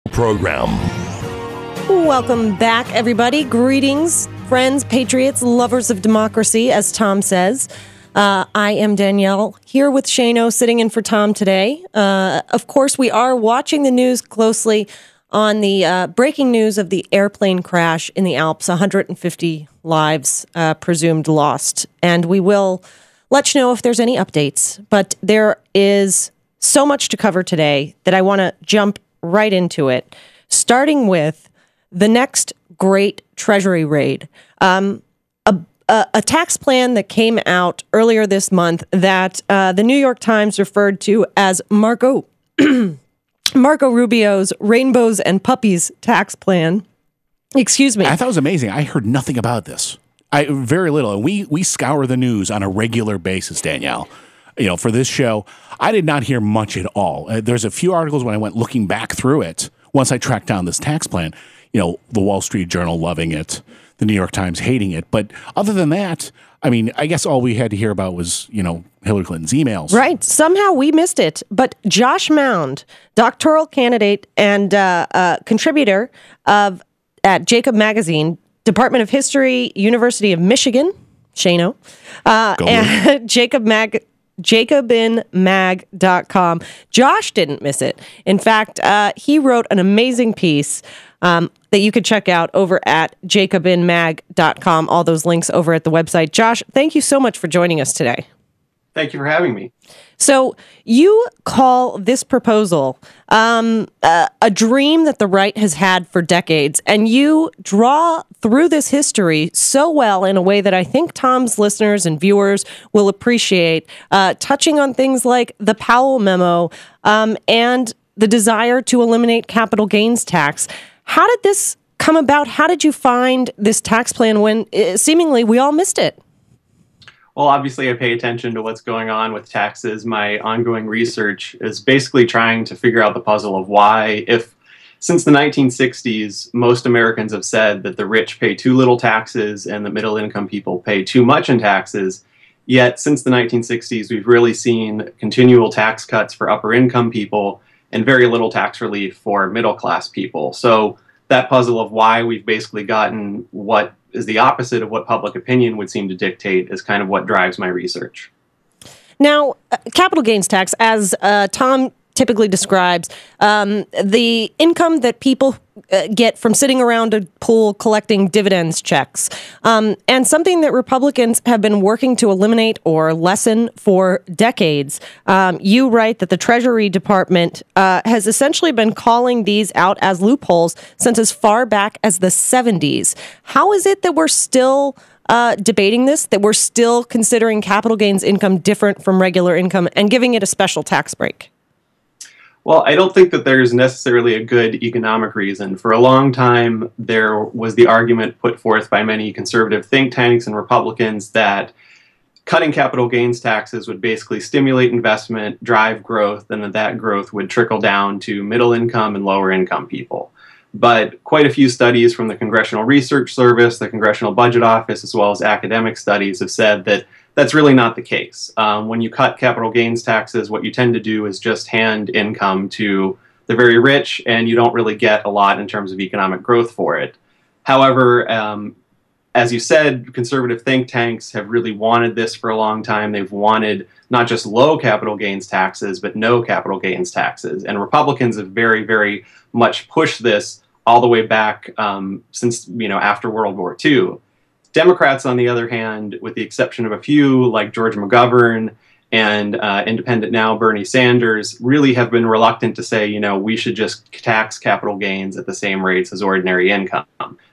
Program. Welcome back, everybody. Greetings, friends, patriots, lovers of democracy, as Thom says. I am Danielle, here with Shane-O, sitting in for Thom today. Of course, we are watching the news closely on the breaking news of the airplane crash in the Alps, 150 lives presumed lost. And we will let you know if there's any updates. But there is so much to cover today that I want to jump right into it, starting with the Next Great Treasury Raid. A tax plan that came out earlier this month that the New York Times referred to as Marco Rubio's Rainbows and Puppies tax plan. Excuse me. I thought it was amazing. I heard nothing about this. Very little. And we scour the news on a regular basis, Danielle. You know, for this show, I did not hear much at all. There's a few articles when I went looking back through it, once I tracked down this tax plan, you know, the Wall Street Journal loving it, the New York Times hating it. But other than that, I mean, I guess all we had to hear about was, you know, Hillary Clinton's emails. Right. Somehow we missed it. But Josh Mound, doctoral candidate and contributor at Jacobin Magazine, Department of History, University of Michigan, Shane-O, and JacobinMag.com. Josh didn't miss it. In fact, he wrote an amazing piece that you could check out over at JacobinMag.com. All those links over at the website. Josh, thank you so much for joining us today. Thank you for having me. So you call this proposal a dream that the right has had for decades, and you draw through this history so well in a way that I think Thom's listeners and viewers will appreciate, touching on things like the Powell memo and the desire to eliminate capital gains tax. How did this come about? How did you find this tax plan when seemingly we all missed it? Well, obviously, I pay attention to what's going on with taxes. My ongoing research is basically trying to figure out the puzzle of why, if since the 1960s, most Americans have said that the rich pay too little taxes and the middle-income people pay too much in taxes, yet since the 1960s, we've really seen continual tax cuts for upper-income people and very little tax relief for middle-class people. So that puzzle of why we've basically gotten what is the opposite of what public opinion would seem to dictate is kind of what drives my research. Now, capital gains tax, as Thom typically describes, the income that people get from sitting around a pool collecting dividends checks, and something that Republicans have been working to eliminate or lessen for decades. You write that the Treasury Department has essentially been calling these out as loopholes since as far back as the 70s. How is it that we're still debating this, that we're still considering capital gains income different from regular income and giving it a special tax break? Well, I don't think that there's necessarily a good economic reason. For a long time, there was the argument put forth by many conservative think tanks and Republicans that cutting capital gains taxes would basically stimulate investment, drive growth, and that growth would trickle down to middle income and lower income people. But quite a few studies from the Congressional Research Service, the Congressional Budget Office, as well as academic studies have said that that's really not the case. When you cut capital gains taxes, what you tend to do is just hand income to the very rich, and you don't really get a lot in terms of economic growth for it. However, as you said, conservative think tanks have really wanted this for a long time. They've wanted not just low capital gains taxes, but no capital gains taxes. And Republicans have very, very much pushed this all the way back since, after World War II. Democrats, on the other hand, with the exception of a few like George McGovern and Independent Now Bernie Sanders, really have been reluctant to say, we should just tax capital gains at the same rates as ordinary income.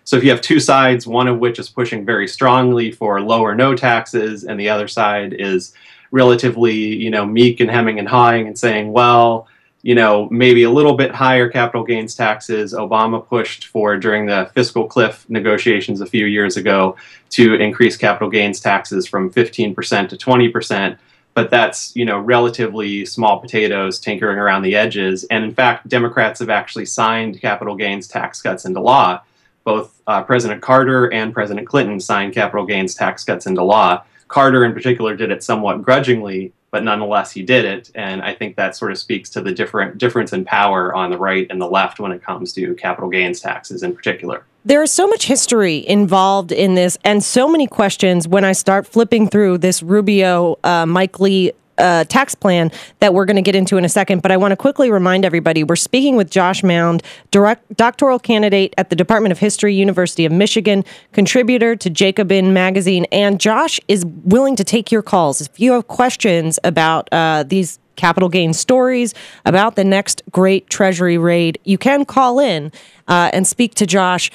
So if you have two sides, one of which is pushing very strongly for low or no taxes, and the other side is relatively, meek and hemming and hawing and saying, well, maybe a little bit higher capital gains taxes. Obama pushed for during the fiscal cliff negotiations a few years ago to increase capital gains taxes from 15% to 20%. But that's, relatively small potatoes tinkering around the edges. And in fact, Democrats have actually signed capital gains tax cuts into law. Both President Carter and President Clinton signed capital gains tax cuts into law. Carter in particular did it somewhat grudgingly, but nonetheless he did it. And I think that sort of speaks to the difference in power on the right and the left when it comes to capital gains taxes in particular. There is so much history involved in this and so many questions when I start flipping through this Rubio, Mike Lee tax plan that we're going to get into in a second. But I want to quickly remind everybody, we're speaking with Josh Mound, doctoral candidate at the Department of History, University of Michigan, contributor to Jacobin Magazine. And Josh is willing to take your calls. If you have questions about these capital gains stories, about the next great Treasury raid, you can call in and speak to Josh.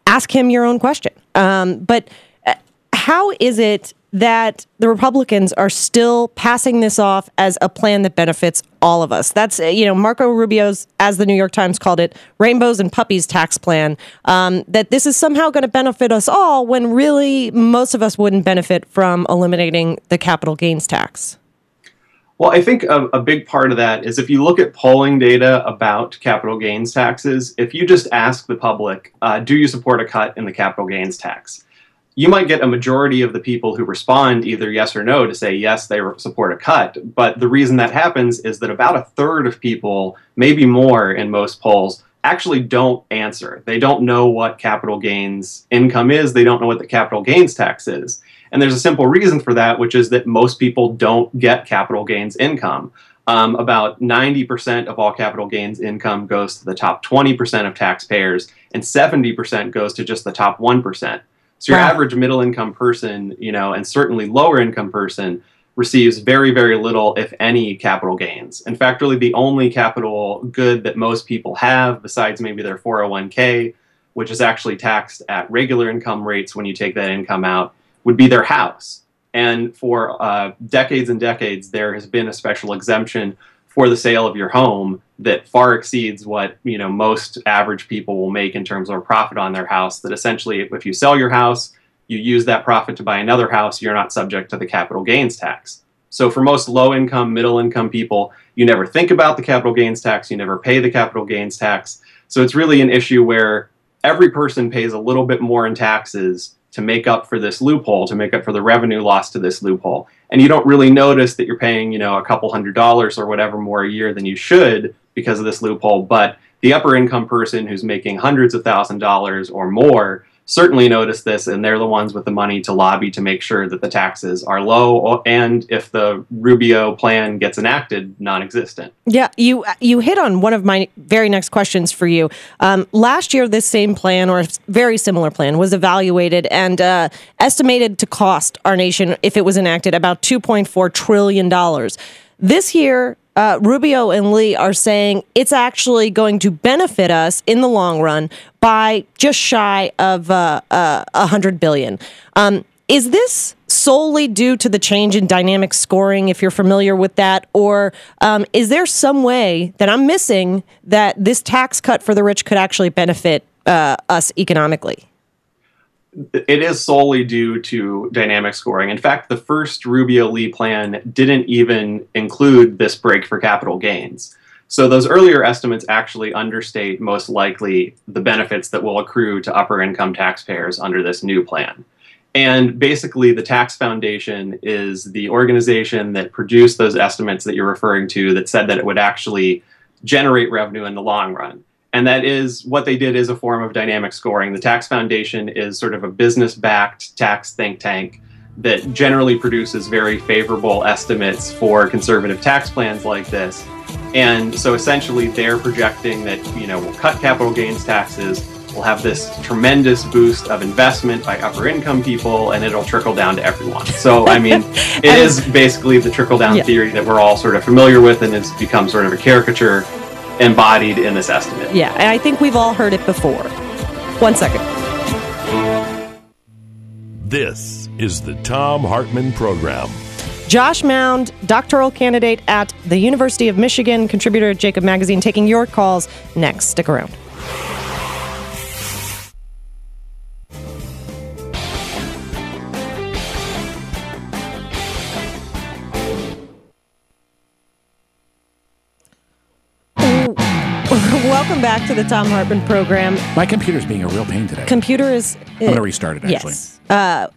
Ask him your own question. But how is it that the Republicans are still passing this off as a plan that benefits all of us? That's, Marco Rubio's, as the New York Times called it, rainbows and puppies tax plan, that this is somehow going to benefit us all when really most of us wouldn't benefit from eliminating the capital gains tax. Well, I think a big part of that is if you look at polling data about capital gains taxes, if you just ask the public, do you support a cut in the capital gains tax? You might get a majority of the people who respond either yes or no to say yes, they support a cut. But the reason that happens is that about a third of people, maybe more in most polls, actually don't answer. They don't know what capital gains income is. They don't know what the capital gains tax is. And there's a simple reason for that, which is that most people don't get capital gains income. About 90% of all capital gains income goes to the top 20% of taxpayers, and 70% goes to just the top 1%. So your average middle-income person, and certainly lower-income person receives very, very little, if any, capital gains. In fact, really the only capital good that most people have, besides maybe their 401k, which is actually taxed at regular income rates when you take that income out, would be their house. And for decades and decades, there has been a special exemption for the sale of your home that far exceeds what most average people will make in terms of a profit on their house. That essentially, if you sell your house, you use that profit to buy another house, you're not subject to the capital gains tax. So for most low-income, middle-income people, you never think about the capital gains tax, you never pay the capital gains tax. So it's really an issue where every person pays a little bit more in taxes to make up for this loophole, to make up for the revenue lost to this loophole. And you don't really notice that you're paying, a couple $100s or whatever more a year than you should because of this loophole. But the upper income person who's making hundreds of $1,000s or more certainly notice this, and they're the ones with the money to lobby to make sure that the taxes are low, and if the Rubio plan gets enacted, non-existent. Yeah, you hit on one of my very next questions for you. Last year, this same plan, or very similar plan, was evaluated and estimated to cost our nation, if it was enacted, about $2.4 trillion. This year, Rubio and Lee are saying it's actually going to benefit us in the long run by just shy of $100 billion. Is this solely due to the change in dynamic scoring, if you're familiar with that, or is there some way that I'm missing that this tax cut for the rich could actually benefit us economically? It is solely due to dynamic scoring. In fact, the first Rubio-Lee plan didn't even include this break for capital gains. So those earlier estimates actually understate most likely the benefits that will accrue to upper income taxpayers under this new plan. And basically, the Tax Foundation is the organization that produced those estimates that you're referring to that said that it would actually generate revenue in the long run. And that is what they did is a form of dynamic scoring. The Tax Foundation is sort of a business-backed tax think tank that generally produces very favorable estimates for conservative tax plans like this. And so essentially they're projecting that, we'll cut capital gains taxes, we'll have this tremendous boost of investment by upper income people, and it'll trickle down to everyone. So, it is basically the trickle-down theory that we're all sort of familiar with, and it's become sort of a caricature embodied in this estimate. Yeah, and I think we've all heard it before. 1 second. This is the Thom Hartmann Program. Josh Mound, doctoral candidate at the University of Michigan, contributor at Jacobin Magazine, taking your calls next. Stick around. Welcome back to the Thom Hartmann Program. My computer's being a real pain today. Computer is... I'm going to restart it, actually. Yes.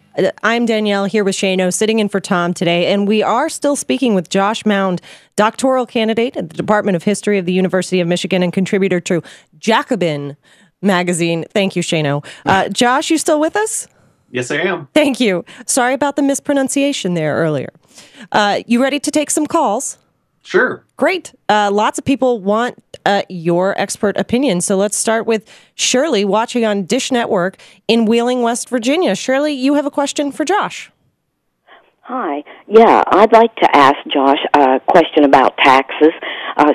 I'm Danielle here with Shane-O, sitting in for Tom today, and we are still speaking with Josh Mound, doctoral candidate at the Department of History of the University of Michigan and contributor to Jacobin Magazine. Thank you, Shane-O. Josh, you still with us? Yes, I am. Thank you. Sorry about the mispronunciation there earlier. You ready to take some calls? Sure. Great. Lots of people want your expert opinion. So let's start with Shirley watching on Dish Network in Wheeling, West Virginia. Shirley, you have a question for Josh. Hi. Yeah, I'd like to ask Josh a question about taxes.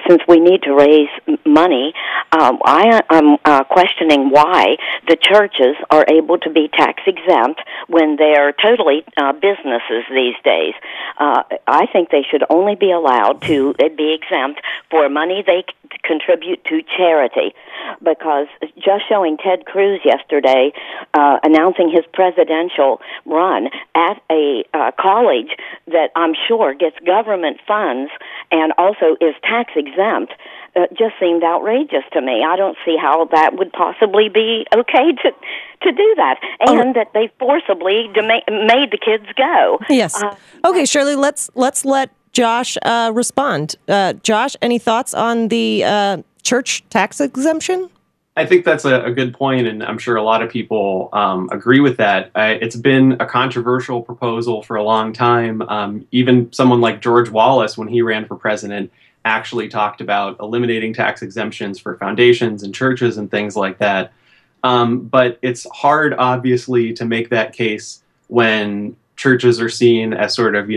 Since we need to raise money, I'm questioning why the churches are able to be tax exempt when they're totally businesses these days. I think they should only be allowed to be exempt for money they contribute to charity, because just showing Ted Cruz yesterday announcing his presidential run at a college that I'm sure gets government funds and also is tax exempt just seemed outrageous to me. I don't see how that would possibly be okay to do that, and that they forcibly made the kids go. Yes. Okay, Shirley, let's let Josh respond. Josh, any thoughts on the church tax exemption? I think that's a good point, and I'm sure a lot of people agree with that. It's been a controversial proposal for a long time. Even someone like George Wallace, when he ran for president, actually talked about eliminating tax exemptions for foundations and churches and things like that. But it's hard, obviously, to make that case when churches are seen as sort of,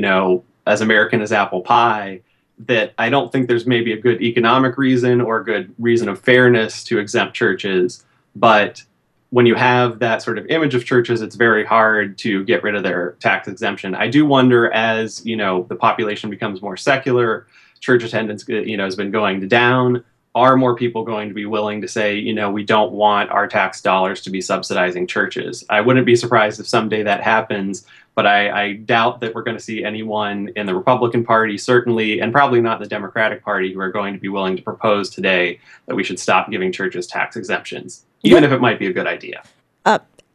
as American as apple pie, that I don't think there's maybe a good economic reason or a good reason of fairness to exempt churches. But when you have that sort of image of churches, it's very hard to get rid of their tax exemption. I do wonder, as the population becomes more secular, church attendance has been going down. Are more people going to be willing to say, we don't want our tax dollars to be subsidizing churches? I wouldn't be surprised if someday that happens, but I doubt that we're going to see anyone in the Republican Party, certainly, and probably not the Democratic Party, who are going to be willing to propose today that we should stop giving churches tax exemptions, even if it might be a good idea.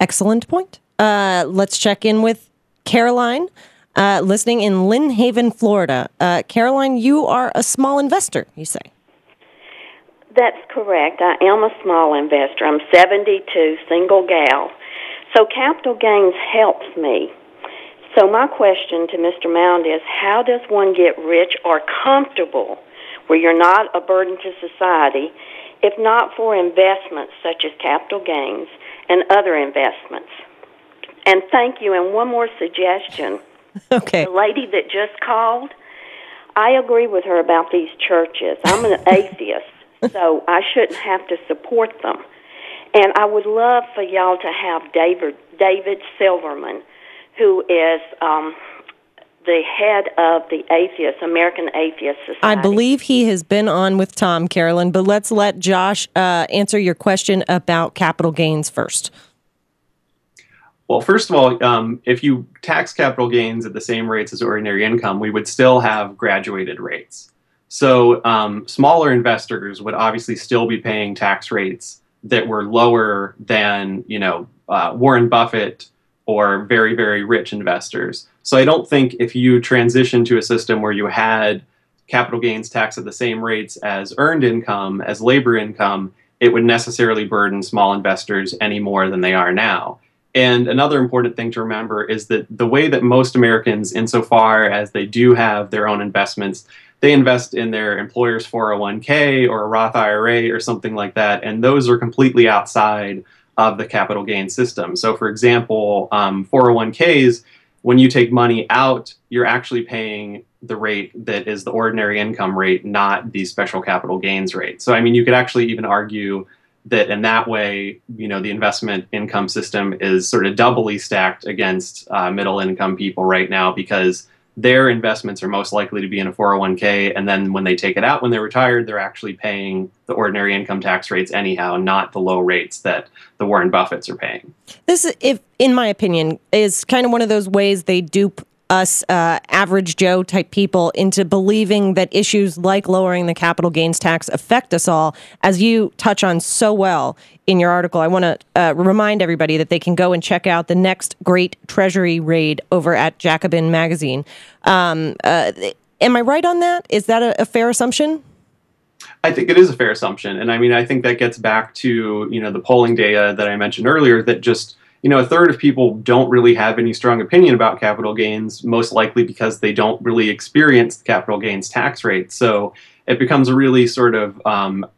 Excellent point. Let's check in with Caroline, listening in Lynn Haven, Florida. Caroline, you are a small investor, you say. That's correct. I am a small investor. I'm 72, single gal. So capital gains helps me. So my question to Mr. Mound is, how does one get rich or comfortable where you're not a burden to society, if not for investments such as capital gains and other investments? And thank you. And one more suggestion. Okay. The lady that just called, I agree with her about these churches. I'm an atheist. So I shouldn't have to support them. And I would love for y'all to have David Silverman, who is the head of the American Atheist Society. I believe he has been on with Tom, Carolyn, but let's let Josh answer your question about capital gains first. Well, first of all, if you tax capital gains at the same rates as ordinary income, we would still have graduated rates. So smaller investors would obviously still be paying tax rates that were lower than, Warren Buffett or very, very rich investors. So I don't think if you transition to a system where you had capital gains tax at the same rates as earned income, as labor income, it would necessarily burden small investors any more than they are now. And another important thing to remember is that the way that most Americans, insofar as they do have their own investments, they invest in their employer's 401k or a Roth IRA or something like that, and those are completely outside of the capital gain system. So, for example, 401ks, when you take money out, you're actually paying the rate that is the ordinary income rate, not the special capital gains rate. So, I mean, you could actually even argue that in that way, the investment income system is sort of doubly stacked against middle income people right now, because their investments are most likely to be in a 401k, and then when they take it out when they're retired, they're actually paying the ordinary income tax rates anyhow, not the low rates that the Warren Buffetts are paying. This, in my opinion, is kind of one of those ways they dupe us average Joe type people into believing that issues like lowering the capital gains tax affect us all, as you touch on so well in your article. I want to remind everybody that they can go and check out the Next Great Treasury Raid over at Jacobin Magazine. Am I right on that? Is that a fair assumption? I think it is a fair assumption. And I mean, I think that gets back to, the polling data that I mentioned earlier, that just, a third of people don't really have any strong opinion about capital gains, most likely because they don't really experience the capital gains tax rate. So it becomes a really sort of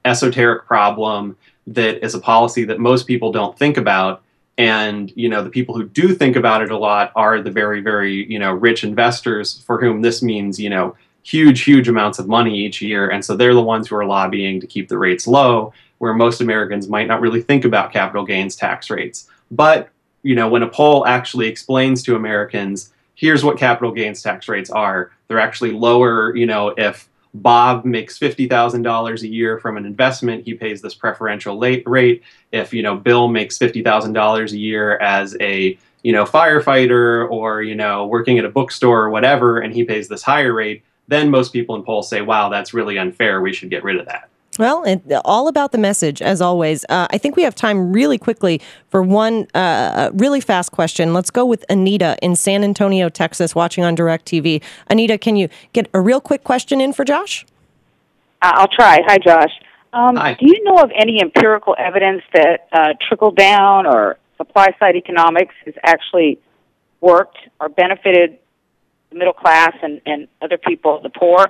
esoteric problem that is a policy that most people don't think about. And, the people who do think about it a lot are the very, very, rich investors for whom this means, huge amounts of money each year. And so they're the ones who are lobbying to keep the rates low, where most Americans might not really think about capital gains tax rates. But, when a poll actually explains to Americans, here's what capital gains tax rates are, they're actually lower, if Bob makes $50,000 a year from an investment, he pays this preferential rate. If, Bill makes $50,000 a year as a, firefighter or, working at a bookstore or whatever, and he pays this higher rate, then most people in polls say, wow, that's really unfair. We should get rid of that. Well, all about the message, as always. I think we have time really quickly for one really fast question. Let's go with Anita in San Antonio, Texas, watching on DirecTV. Anita, can you get a real quick question in for Josh? I'll try. Hi, Josh. Hi. Do you know of any empirical evidence that trickle-down or supply-side economics has actually worked or benefited the middle class and other people, the poor?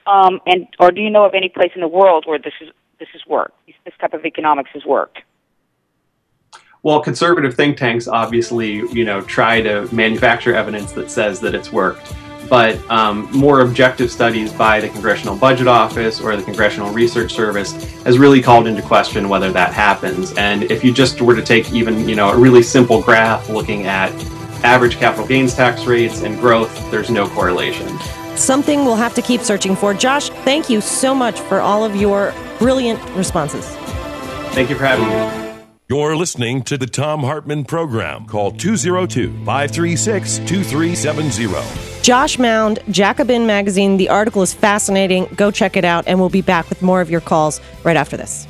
Or do you know of any place in the world where this has worked? This type of economics has worked? Well, conservative think tanks obviously, try to manufacture evidence that says that it's worked. But more objective studies by the Congressional Budget Office or the Congressional Research Service has really called into question whether that happens. And if you just were to take even, a really simple graph looking at average capital gains tax rates and growth, there's no correlation. Something we'll have to keep searching for. Josh, thank you so much for all of your brilliant responses. Thank you for having me. You're listening to the Thom Hartmann Program. Call 202-536-2370. Josh Mound, Jacobin Magazine. The article is fascinating. Go check it out, and we'll be back with more of your calls right after this.